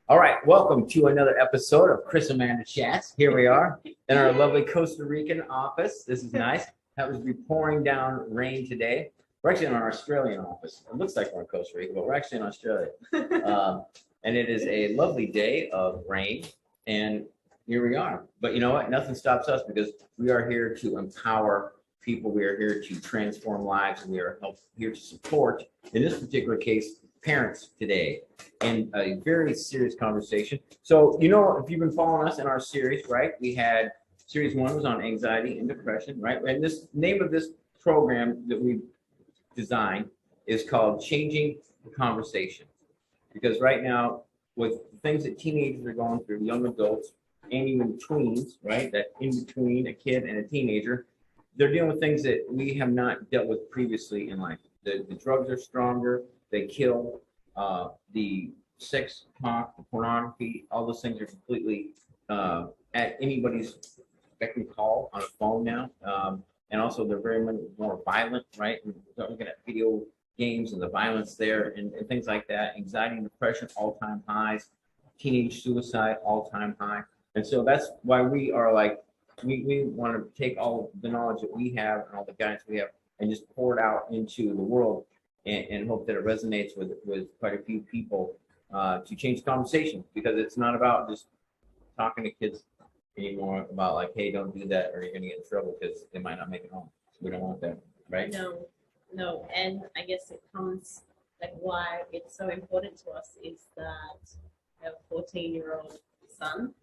All right, welcome to another episode of ChrisAmandaChats. Here we are in our lovely Costa Rican office. This is nice. That was be pouring down rain today. We're actually in our Australian office. It looks like we're in Costa Rica, but we're actually in Australia. And it is a lovely day of rain, and here we are. But you know what? Nothing stops us because we are here to empower people. We are here to transform lives, and we are here to support, in this particular case, parents today in a very serious conversation. So, you know, if you've been following us in our series, right, we had series 1 was on anxiety and depression, right? And this name of this program that we designed is called Changing the Conversation. Because right now, with things that teenagers are going through, young adults, and even tweens, right, that in between a kid and a teenager, they're dealing with things that we have not dealt with previously in life. The drugs are stronger. They kill. The sex talk, the pornography, all those things are completely at anybody's beck and call on a phone now. And also they're very much more violent, right? We're looking at video games and the violence there and things like that. Anxiety and depression, all-time highs. Teenage suicide, all-time high. And so that's why we are like, we want to take all the knowledge that we have and all the guidance we have and just pour it out into the world. And hope that it resonates with quite a few people to change the conversation, because it's not about just talking to kids anymore about like, hey, don't do that or you're going to get in trouble because they might not make it home. We don't want that, right? No. And I guess it comes like why it's so important to us is that I have a 14-year-old son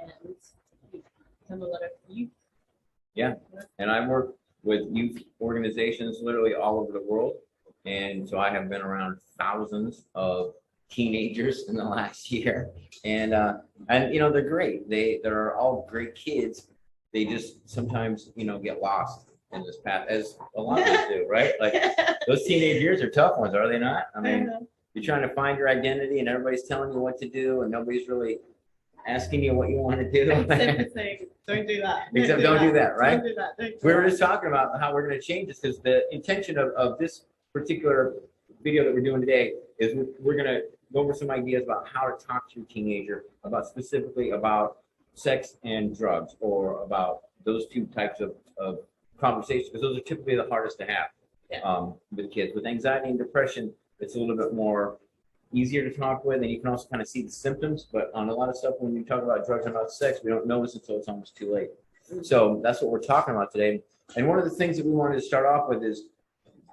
and we've done a lot of youth. Yeah, and I work with youth organizations literally all over the world. And so I have been around thousands of teenagers in the last year, and you know, they're great. They're all great kids. They just sometimes, you know, get lost in this path, as a lot of us do, right? Like those teenage years are tough ones, are they not? I mean, you're trying to find your identity, and everybody's telling you what to do, and nobody's really asking you what you want to do. Except saying, don't do that. Except don't do that, right? Don't do that. We were just talking about how we're going to change this, because the intention of this particular video that we're doing today is we're going to go over some ideas about how to talk to your teenager about specifically about sex and drugs, or about those two types of conversations, because those are typically the hardest to have with kids. With anxiety and depression, it's a little bit more easier to talk with, and you can also kind of see the symptoms, but on a lot of stuff, when you talk about drugs and about sex, we don't notice until it's almost too late. So that's what we're talking about today. And one of the things that we wanted to start off with is,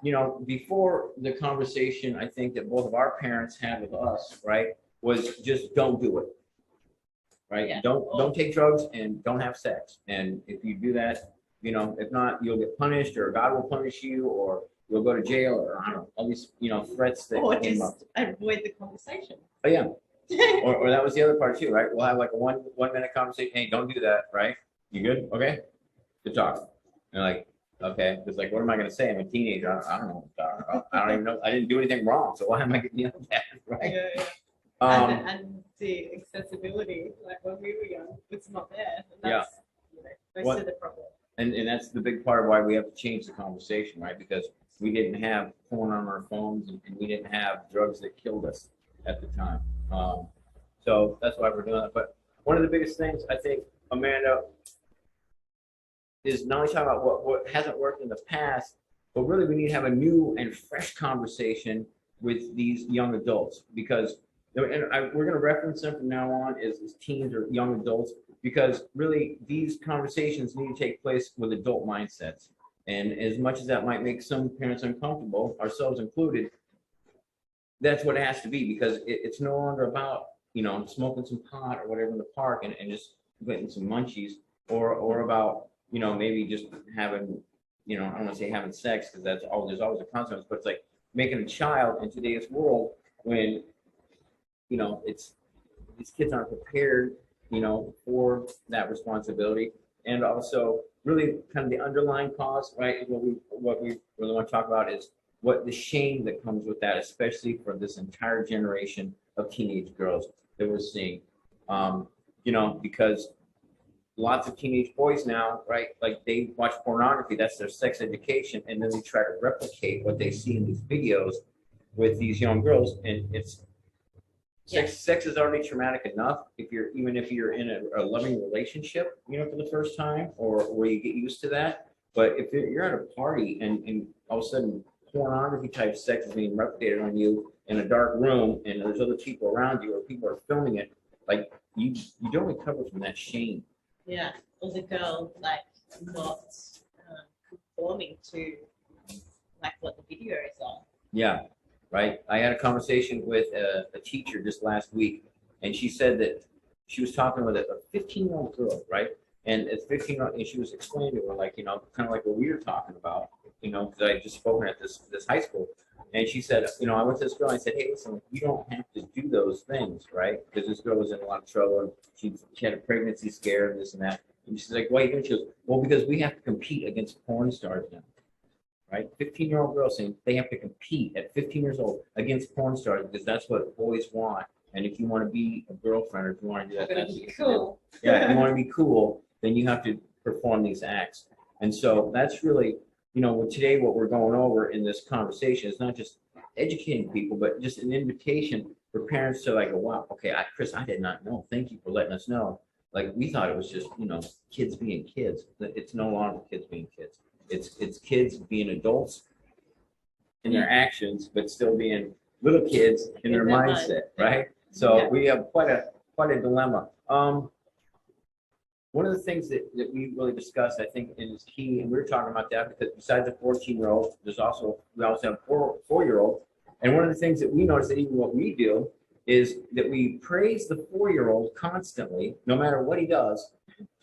you know, before the conversation, I think that both of our parents had with us, right, was just don't do it, right? Yeah. Don't take drugs and don't have sex. And if you do that, you know, if not, you'll get punished, or God will punish you, or you'll go to jail, or I don't know, all these, you know, threats that came up. Avoid the conversation. Oh yeah. or that was the other part too, right? We'll have like a one minute conversation. Hey, don't do that, right? You good? Okay. Good talk. And like, okay, it's like, what am I going to say? I'm a teenager. I don't know what I'm talking about. I don't even know. I didn't do anything wrong. So why am I getting yelled at, right? Yeah. And the accessibility, like when we were young, it's not there. And that's, you know, most of the problem. And that's the big part of why we have to change the conversation, right? Because we didn't have porn on our phones, and we didn't have drugs that killed us at the time. So that's why we're doing it. But one of the biggest things, I think, Amanda, is not only talking about what hasn't worked in the past, but really we need to have a new and fresh conversation with these young adults, because we're going to reference them from now on as teens or young adults, because really these conversations need to take place with adult mindsets. And as much as that might make some parents uncomfortable, ourselves included, that's what it has to be, because it's no longer about, you know, smoking some pot or whatever in the park and just getting some munchies, or about, you know, maybe just having, you know, I don't want to say having sex, because there's always a consequence, but it's like making a child in today's world when, you know, these kids aren't prepared, you know, for that responsibility. And also really kind of the underlying cause, right, what we really want to talk about is what the shame that comes with that, especially for this entire generation of teenage girls that we're seeing. You know, because lots of teenage boys now, right, like they watch pornography, that's their sex education, and then they try to replicate what they see in these videos with these young girls, and it's Sex is already traumatic enough even if you're in a loving relationship, for the first time, or where you get used to that. But if you're at a party and all of a sudden pornography type sex is being replicated on you in a dark room and there's other people around you or people are filming it, like you don't recover from that shame. Yeah, or the girl like not conforming to like what the video is on. Yeah, right. I had a conversation with a teacher just last week, and she said that she was talking with a 15-year-old girl, right? And at 15-year-old, and she was explaining to her, like, kind of like what we were talking about, because I had just spoken at this high school. And she said, I went to this girl and I said, hey, listen, you don't have to do those things, right? Because this girl was in a lot of trouble. And she had a pregnancy scare and this and that. And she's like, why? And she goes, well, because we have to compete against porn stars now, right? 15-year-old girl saying they have to compete at 15 years old against porn stars because that's what boys want. And if you want to be a girlfriend or if you want to do that, that's cool. Yeah, if you want to be cool, then you have to perform these acts. And so that's really, today what we're going over in this conversation is not just educating people, but just an invitation for parents to like, wow, okay, Chris, I did not know. Thank you for letting us know. Like we thought it was just, kids being kids. It's no longer kids being kids. It's kids being adults in their actions, but still being little kids in their mindset, right? So we have quite a dilemma. One of the things that we really discussed, I think, is key, and we were talking about that because besides the 14-year-old, we also have four-year-old. And one of the things that we notice that even what we do is that we praise the 4-year-old constantly, no matter what he does,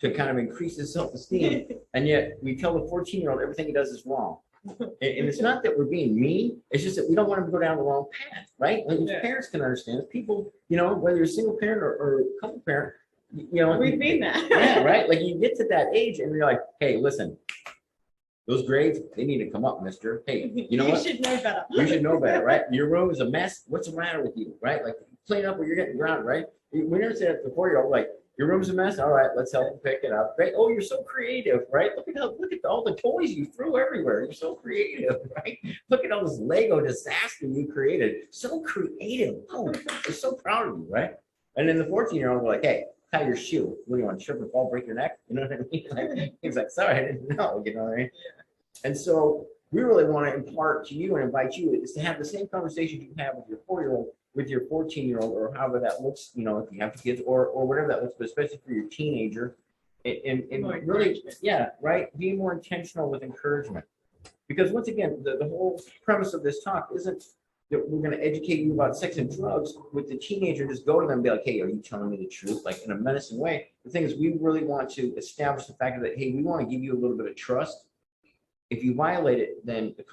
to kind of increase his self-esteem. And yet we tell the 14-year-old everything he does is wrong. And it's not that we're being mean, it's just that we don't want him to go down the wrong path, right? Like parents can understand. People, whether you're a single parent or a couple parent, we've been there. Yeah, right. Like you get to that age and you're like, hey, listen, those grades, they need to come up, mister. Hey, you know what? You should know better. You should know better, right? Your room is a mess. What's the matter with you, right? Like clean up where you're getting grounded, right? We never say that to the 4-year-old, like, your room's a mess. All right, let's help you pick it up. Great. Oh, you're so creative, right? Look at all the toys you threw everywhere. You're so creative, right? Look at all this Lego disaster you created. So creative. Oh, we're so proud of you, right? And then the 14-year-old will be like, hey, tie your shoe. What do you want? Trip and fall, break your neck? You know what I mean? Like, he's like, sorry, I didn't know. You know what I mean? And so we really want to impart to you and invite you is to have the same conversation you have with your 4-year-old, with your 14-year-old, or however that looks, if you have kids or whatever that looks, but especially for your teenager. And really, yeah, right, be more intentional with encouragement. Because once again, the whole premise of this talk isn't that we're going to educate you about sex and drugs with the teenager. Just go to them and be like, hey, are you telling me the truth? Like in a menacing way. The thing is, we really want to establish the fact that, hey, we want to give you a little bit of trust. If you violate it, then there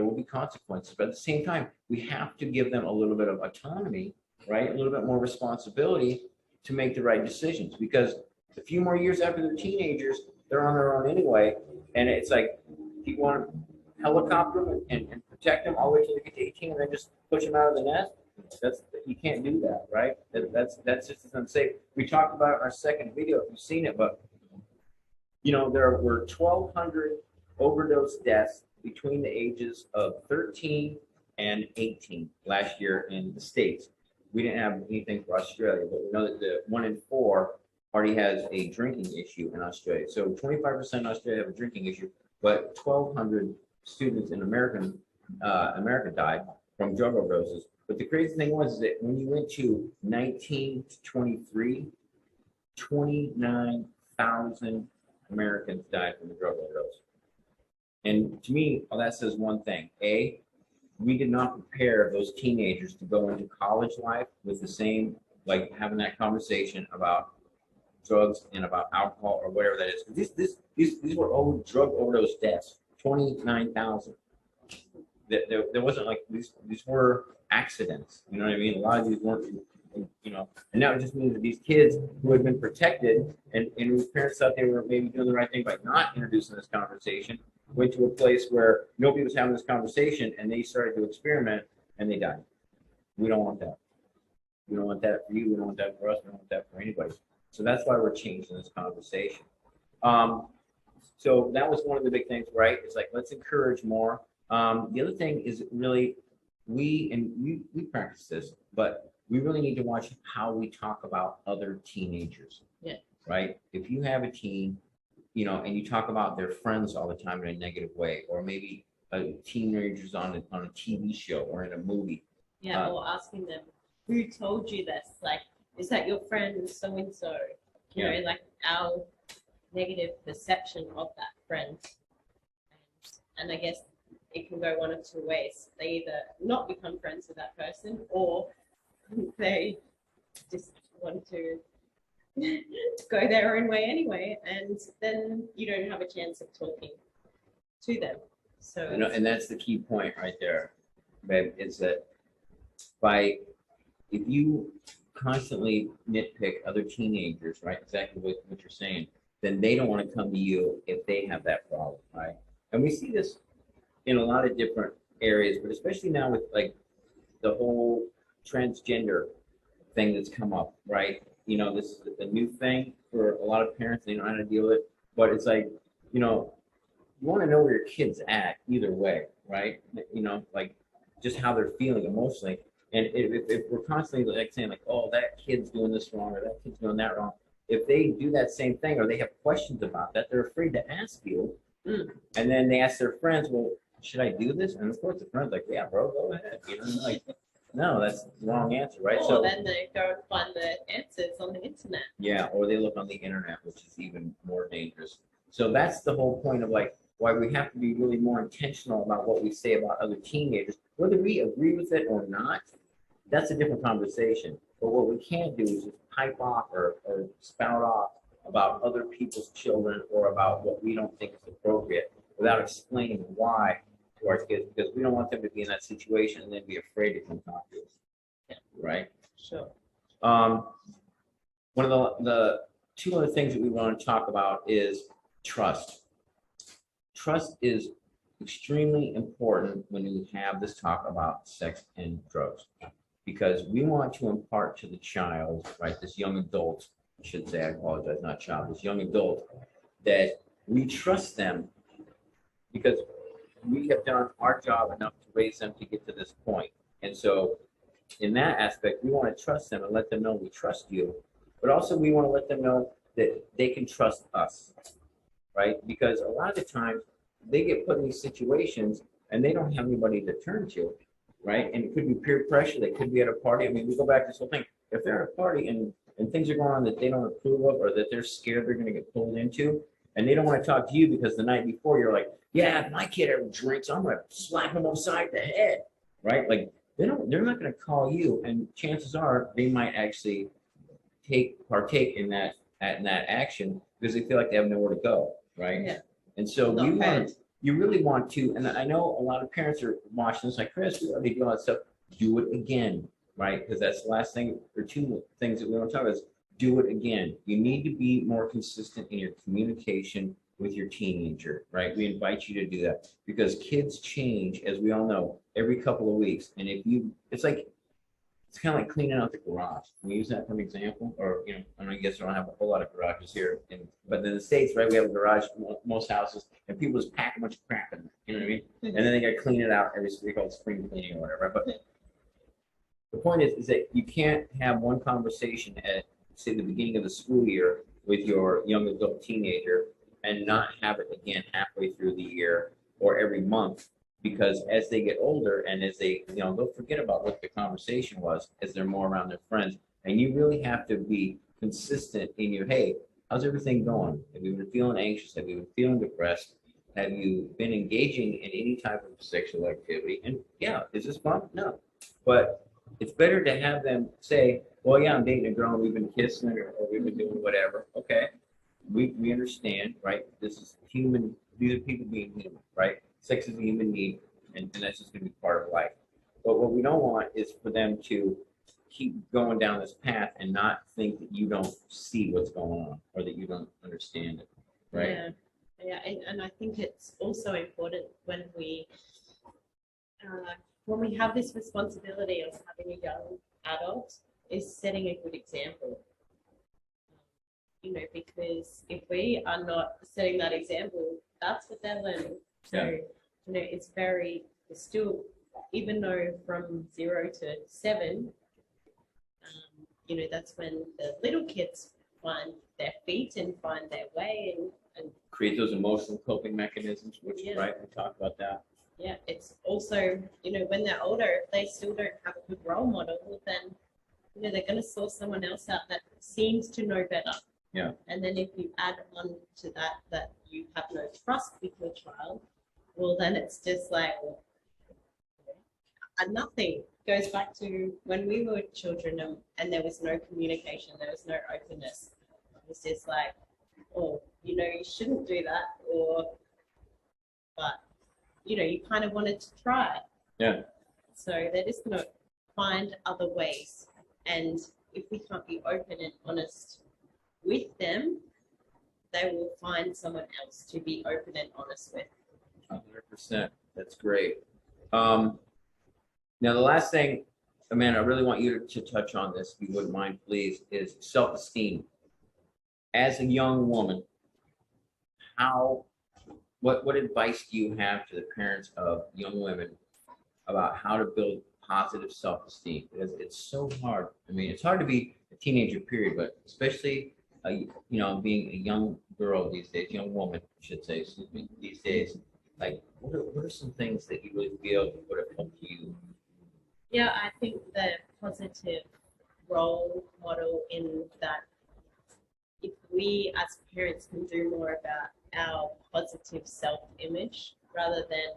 will be consequences. But at the same time, we have to give them a little bit of autonomy, right? A little bit more responsibility to make the right decisions. Because a few more years after they're teenagers, they're on their own anyway. And it's like, if you want to helicopter them and protect them all the way till they get to 18 and then just push them out of the nest, you can't do that, right? That's just as unsafe. We talked about it in our second video, if you've seen it, but there were 1,200 overdose deaths between the ages of 13 and 18 last year in the States. We didn't have anything for Australia, but we know that the 1 in 4 already has a drinking issue in Australia. So 25% in Australia have a drinking issue, but 1,200 students in America died from drug overdoses. But the crazy thing was that when you went to 19 to 23, 29,000 Americans died from the drug overdose. And to me, all that says one thing. A, we did not prepare those teenagers to go into college life with the same, like having that conversation about drugs and about alcohol or whatever that is. These were old drug overdose deaths, 29,000. There wasn't like these were accidents. You know what I mean? A lot of these weren't, and that just means that these kids who had been protected and whose parents thought they were maybe doing the right thing by not introducing this conversation, went to a place where nobody was having this conversation and they started to experiment and they died. We don't want that. We don't want that for you. We don't want that for us. We don't want that for anybody. So that's why we're changing this conversation. So that was one of the big things, right? It's like, let's encourage more. The other thing is really, we practice this, but we really need to watch how we talk about other teenagers. Yeah. Right? If you have a teen, you know, and you talk about their friends all the time in a negative way, or maybe a teenagers on a TV show or in a movie. Yeah, or asking them, who told you this? Like, is that your friend so and so? You know, like our negative perception of that friend. And I guess it can go one of two ways. They either not become friends with that person, or they just want to go their own way anyway, and then you don't have a chance of talking to them. So, you know, and that's the key point right there, babe, is that if you constantly nitpick other teenagers, right, exactly what you're saying, then they don't want to come to you if they have that problem, right? And we see this in a lot of different areas, but especially now with like the whole transgender thing that's come up, right? You know, this is a new thing for a lot of parents. They don't know how to deal with it, but it's like, you know, you want to know where your kid's at either way, right? You know, like just how they're feeling emotionally. And if we're constantly like saying like, oh, that kid's doing this wrong or that kid's doing that wrong, if they do that same thing or they have questions about that, they're afraid to ask you. And then they ask their friends, well, should I do this? And of course the friend's like, yeah, bro, go ahead. You know, like, no, that's the wrong answer, right? Or so then they go and find the answers on the internet. Yeah, or they look on the internet, which is even more dangerous. So that's the whole point of like why we have to be really more intentional about what we say about other teenagers. Whether we agree with it or not, that's a different conversation. But what we can't do is just pipe off or spout off about other people's children or about what we don't think is appropriate without explaining why to our kids, because we don't want them to be in that situation and then be afraid to come talk to us. Yeah. Right? Sure. One of the two other things that we want to talk about is trust. Trust is extremely important when we have this talk about sex and drugs, because we want to impart to the child, right, this young adult, I should say, I apologize, not child, this young adult, that we trust them because we have done our job enough to raise them to get to this point. And so in that aspect, we want to trust them and let them know we trust you, but also we want to let them know that they can trust us, right? Because a lot of the times they get put in these situations and they don't have anybody to turn to, right? And it could be peer pressure. They could be at a party. I mean, we go back to this whole thing. If they're at a party and things are going on that they don't approve of or that they're scared they're going to get pulled into, and they don't want to talk to you because the night before you're like, yeah, if my kid ever drinks, I'm going to slap him upside the head, right? Like they're not going to call you, and chances are they might actually partake in that action because they feel like they have nowhere to go, right? Yeah. And so you really want to, and I know a lot of parents are watching this like, Chris, we already do all that stuff. Do it again, right? Because that's the last thing, or two things that we want to talk about is do it again. You need to be more consistent in your communication with your teenager, right? We invite you to do that because kids change, as we all know, every couple of weeks. And it's kind of like cleaning out the garage. Can we use that for an example? Or, you know, I guess we don't have a whole lot of garages here, but in the States, right, we have a garage, most houses, and people just pack a bunch of crap in there, you know what I mean? And then they got to clean it out every week, called spring cleaning or whatever. But the point is that you can't have one conversation at, say, the beginning of the school year with your young adult teenager and not have it again halfway through the year or every month. Because as they get older and as they, you know, they'll forget about what the conversation was as they're more around their friends. And you really have to be consistent in your, hey, how's everything going? Have you been feeling anxious? Have you been feeling depressed? Have you been engaging in any type of sexual activity? And yeah, is this fun? No. But it's better to have them say, well, yeah, I'm dating a girl and we've been kissing or we've been doing whatever. Okay. We understand, right? This is human. These are people being human, right? Sex is a human need, and that's just going to be part of life. But what we don't want is for them to keep going down this path and not think that you don't see what's going on or that you don't understand it, right? Yeah, and I think it's also important when we have this responsibility of having a young adult is setting a good example. You know, because if we are not setting that example, that's what they're learning. So, you know, it's still, even though from 0 to 7, that's when the little kids find their feet and find their way and create those emotional coping mechanisms, which Yeah. right, we talked about that. yeah, it's also, when they're older, if they still don't have a good role model, well, then, they're going to source someone else out that seems to know better. Yeah. And then if you add on to that you have no trust with your child, well, then it's just like, and nothing goes back to when we were children and there was no communication, there was no openness. It was just like, oh, you shouldn't do that, but you kind of wanted to try. Yeah. So they're just going to find other ways. And if we can't be open and honest with them, they will find someone else to be open and honest with. 100%. That's great. Now, the last thing, Amanda, I really want you to touch on this, if you wouldn't mind, please, is self-esteem. As a young woman, what advice do you have to the parents of young women about how to build positive self-esteem? Because it's so hard. I mean, it's hard to be a teenager, period, but especially, being a young girl these days, young woman, I should say, these days. Like, what are some things that you really feel would have helped you? Yeah, I think the positive role model in that, if we as parents can do more about our positive self-image rather than,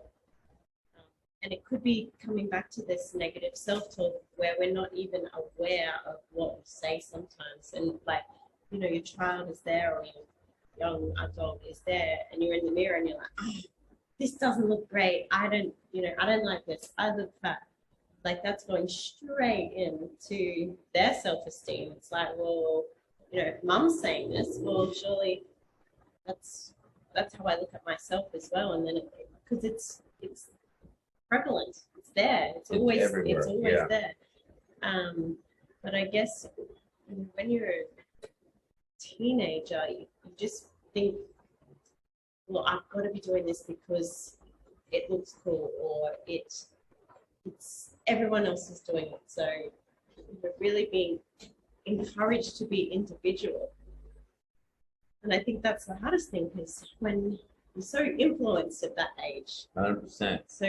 and it could be coming back to this negative self-talk where we're not even aware of what we say sometimes. And like, your child is there or your young adult is there and you're in the mirror and you're like, oh, this doesn't look great. I don't like this. I look fat. Like, that's going straight into their self-esteem. It's like, well, if mom's saying this, well, surely that's how I look at myself as well. And then because it's prevalent, it's there. It's always everywhere. Yeah. there. But I guess when you're a teenager, you just think, well, I've got to be doing this because it looks cool, or it's everyone else is doing it. So we're really being encouraged to be individual. And I think that's the hardest thing, because when you're so influenced at that age. 100%. So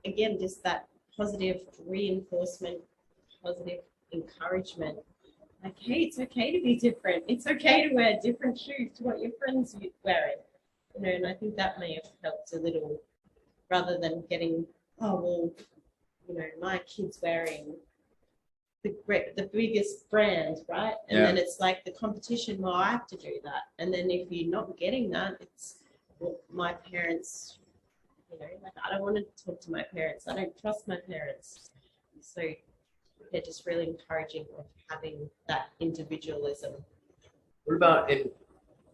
again, just that positive reinforcement, positive encouragement. Like, hey, it's okay to be different. It's okay to wear different shoes to what your friends are wearing. And I think that may have helped a little, rather than getting, oh, well, my kid's wearing the biggest brand, right? And then it's like the competition, well, I have to do that. And then if you're not getting that, it's, well, my parents, like, I don't want to talk to my parents. I don't trust my parents. So they're just really encouraging of having that individualism. What about, and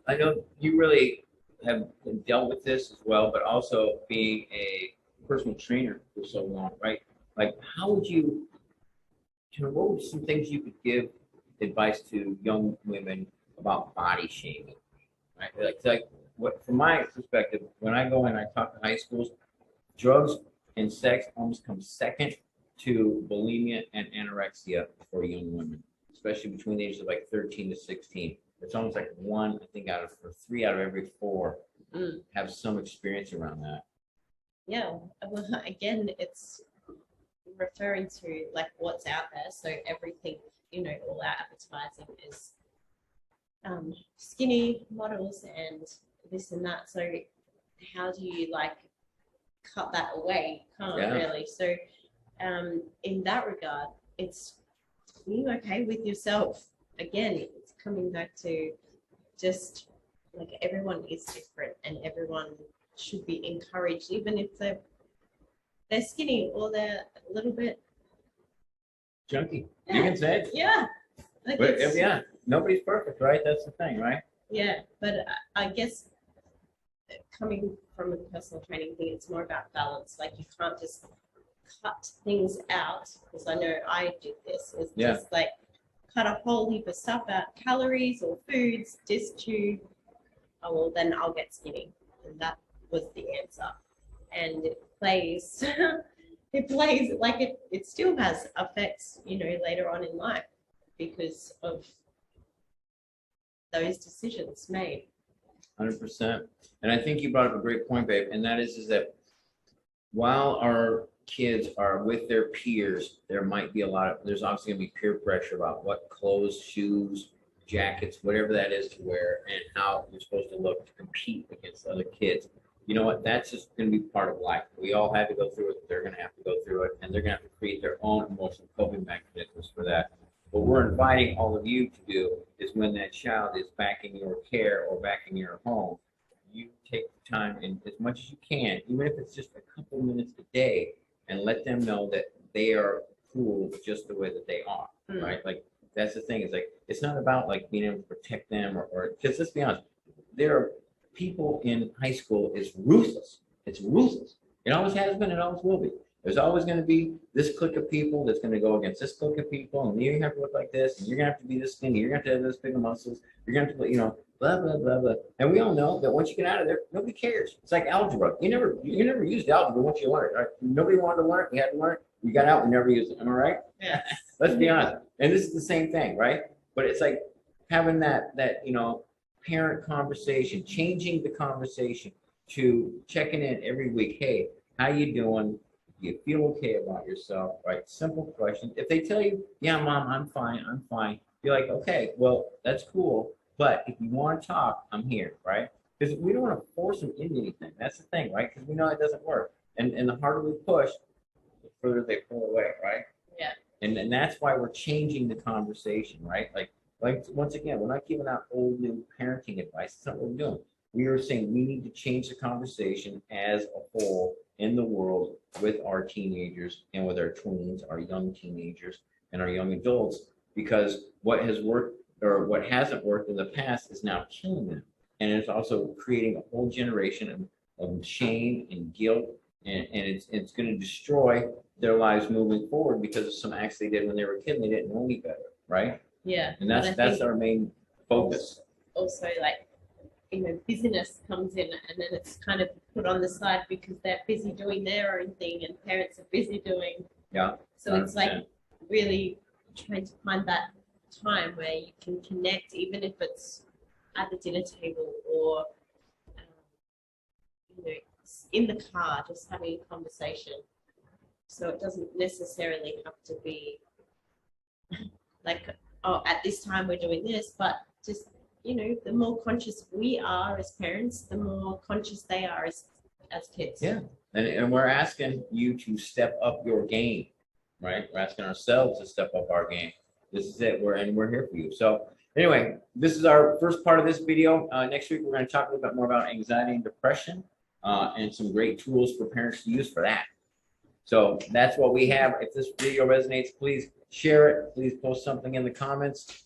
I know you really have dealt with this as well, but also being a personal trainer for so long, right? Like, how would you, what would some things you could give advice to young women about body shaming, right? Like what, from my perspective, when I go in, I talk to high schools, drugs and sex almost come second to bulimia and anorexia for young women, especially between the ages of like 13 to 16. It's almost like one, I think, or 3 out of every 4 have some experience around that. Yeah, well, again, it's referring to like what's out there. So everything, all our advertising is skinny models and this and that. So how do you like cut that away? Can't really. So in that regard, it's being okay with yourself. Again, it's coming back to just like everyone is different and everyone should be encouraged, even if they're skinny or they're a little bit junky. You can say it. Yeah. Like yeah. Nobody's perfect, right? That's the thing, right? Yeah, but I guess coming from a personal training thing, it's more about balance. Like, you can't just cut things out, because I know I did this. It was just like cut a whole heap of stuff out, calories or foods, just to, oh, well, then I'll get skinny. And that was the answer. And it plays, like it still has effects, later on in life. because of those decisions made. 100%. And I think you brought up a great point, babe. And that is that while our kids are with their peers, there might be there's obviously gonna be peer pressure about what clothes, shoes, jackets, whatever that is to wear, and how you're supposed to look to compete against other kids. You know what? That's just going to be part of life. We all had to go through it. They're going to have to go through it, and they're going to have to create their own emotional coping mechanisms for that. What we're inviting all of you to do is when that child is back in your care or back in your home, you take the time and as much as you can, even if it's just a couple minutes a day, and let them know that they are cool just the way that they are, right? Like, that's the thing. It's like, it's not about like being able to protect them or because let's be honest, there are people in high school is ruthless. It's ruthless. It always has been. It always will be. There's always going to be this clique of people that's going to go against this clique of people, and you have to look like this, and you're going to have to be this skinny. You're going to have this big of muscles. You're going to have to, blah blah blah blah. And we all know that once you get out of there, nobody cares. It's like algebra. You never used algebra once you learned it. Right? Nobody wanted to learn it. We had to learn it. We got out. We never used it. Am I right? Yeah. Let's be honest. And this is the same thing, right? But it's like having that parent conversation, changing the conversation to checking in every week. Hey, how you doing? Do you feel okay about yourself? Right? Simple question. If they tell you, yeah, mom, I'm fine. You're like, okay, well, that's cool. But if you want to talk, I'm here, right? Because we don't want to force them into anything. That's the thing, right? Because we know it doesn't work. And the harder we push, the further they pull away, right? Yeah. And that's why we're changing the conversation, right? Like once again, we're not giving out old new parenting advice. That's not what we're doing. We are saying we need to change the conversation as a whole in the world with our teenagers and with our tweens, our young teenagers and our young adults, because what has worked or what hasn't worked in the past is now killing them. And it's also creating a whole generation of shame and guilt, and it's going to destroy their lives moving forward because of some acts they did when they were a kid and they didn't know any better, right? Yeah. And that's our main focus. Also, like, busyness comes in and then it's kind of put on the side because they're busy doing their own thing and parents are busy doing. Yeah. So 100%. It's like really trying to find that time where you can connect, even if it's at the dinner table or in the car, just having a conversation. So it doesn't necessarily have to be like, oh, at this time we're doing this, but just, the more conscious we are as parents, the more conscious they are as kids. Yeah. And we're asking you to step up your game, right? We're asking ourselves to step up our game. This is it. We're here for you. So anyway, this is our first part of this video. Next week, we're going to talk a little bit more about anxiety and depression and some great tools for parents to use for that. So that's what we have. If this video resonates, please share it. Please post something in the comments.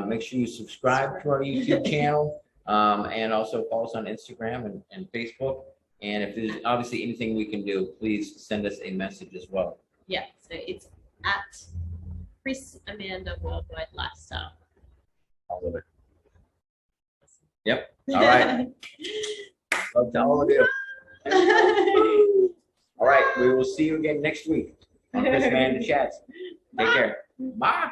Make sure you subscribe to our YouTube channel and also follow us on Instagram and Facebook. And if there's obviously anything we can do, please send us a message as well. Yeah, so it's at ChrisAmanda Worldwide Lifestyle. All of it. Yep. All right. Love to all of you. All right. We will see you again next week on ChrisAmandaChats. Take care. Bye.